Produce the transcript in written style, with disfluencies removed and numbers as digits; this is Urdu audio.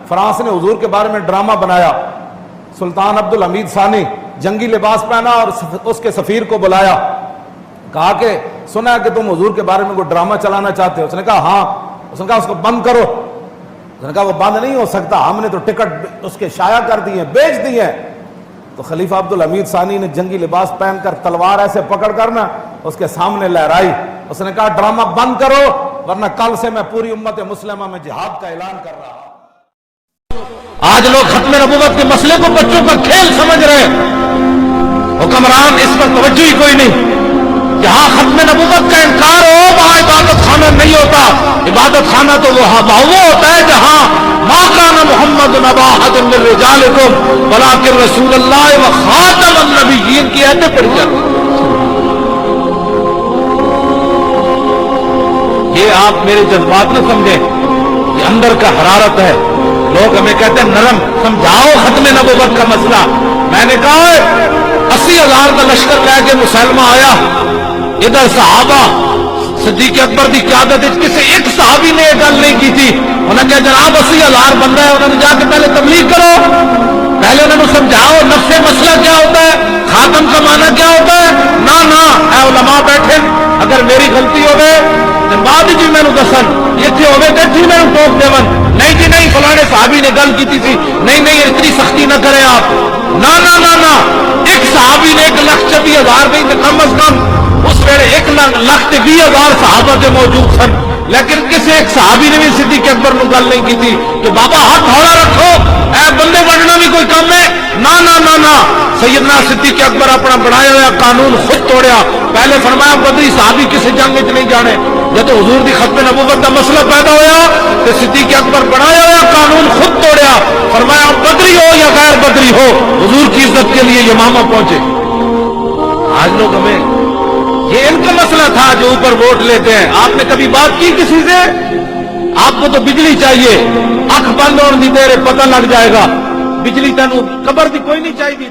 فرانس نے حضور کے بارے میں ڈرامہ بنایا. سلطان عبدالحمید ثانی جنگی لباس پہنا اور اس کے سفیر کو بلایا, کہا کہ سنا ہے کہ تم حضور کے بارے میں کوئی ڈرامہ چلانا چاہتے ہو. اس نے کہا ہاں. اس نے کہا اس کو بند کرو. اس نے کہا وہ بند نہیں ہو سکتا, ہم نے تو ٹکٹ اس کے شائع کر دی ہیں, بیچ دی ہیں. تو خلیفہ عبدالحمید ثانی نے جنگی لباس پہن کر تلوار ایسے پکڑ کر نا اس کے سامنے لہرائی. اس نے کہا ڈرامہ بند کرو ورنہ کل سے میں پوری امت مسلمہ میں جہاد کا اعلان کر رہا ہوں. آج لوگ ختم نبوت کے مسئلے کو بچوں کا کھیل سمجھ رہے ہیں. حکمران اس پر توجہ ہی کوئی نہیں. جہاں ختم نبوت کا انکار ہو وہاں عبادت خانہ نہیں ہوتا. عبادت خانہ تو وہ ہوتا ہے جہاں ما کان محمد نبا احد من رجالکم ولکن رسول اللہ و خاتم النبیین کی آیتیں پڑھی جاتی. یہ آپ میرے جذبات نہ سمجھیں, یہ اندر کا حرارت ہے. لوگ ہمیں کہتے ہیں نرم, سمجھاؤ ختم نبوت کا مسئلہ. میں نے کہا 80,000 کا لشکر لے کے مسلمہ آیا, ادھر صحابہ صدیق اکبر کی قیادت کسی ایک صحابی نے یہ گل نہیں کی تھی. انہوں نے کہا جناب 80,000 بندہ ہے, انہوں نے جا کے پہلے تبلیغ کرو, پہلے انہوں نے سمجھاؤ نفس مسئلہ کیا ہوتا ہے, خاتم کا معنی کیا ہوتا ہے. نہ اے علماء بیٹھے, اگر میری غلطی ہوگی بعد جی میں دسن اتنے ہوگے تو اتنی میں ٹوک دے. نہیں جی نہیں فلانے صحابی نے گل کی تھی, نہیں اتنی سختی نہ کریں آپ. نہ ایک صحابی نے 1,20,000 نہیں تو کم از کم اس ویلے 1,20,000 صحابہ کے موجود سن, لیکن کسی ایک صحابی نے بھی صدیق اکبر نے گل نہیں کی تھی کہ بابا ہاتھ ہولا رکھو, اے بندے بننا بھی کوئی کم ہے. نہ سیدنا صدیق اکبر اپنا بنایا ہوا قانون خود توڑیا. پہلے فرمایا بدری صحابی کسی جنگ میں نہیں جانے. جب تو حضور دی ختم نبوت کا مسئلہ پیدا ہوا تو صدیق اکبر بنایا ہوا قانون خود توڑیا. فرمایا بدری ہو یا غیر بدری ہو, حضور کی عزت کے لیے یمامہ پہنچے. آج لوگ ہمیں یہ ان کا مسئلہ تھا جو اوپر ووٹ لیتے ہیں. آپ نے کبھی بات کی کسی سے؟ آپ کو تو بجلی چاہیے, آنکھ بند ہونے دی دیر پتہ لگ جائے گا. بجلی تینوں قبر دی کوئی نہیں چاہیے.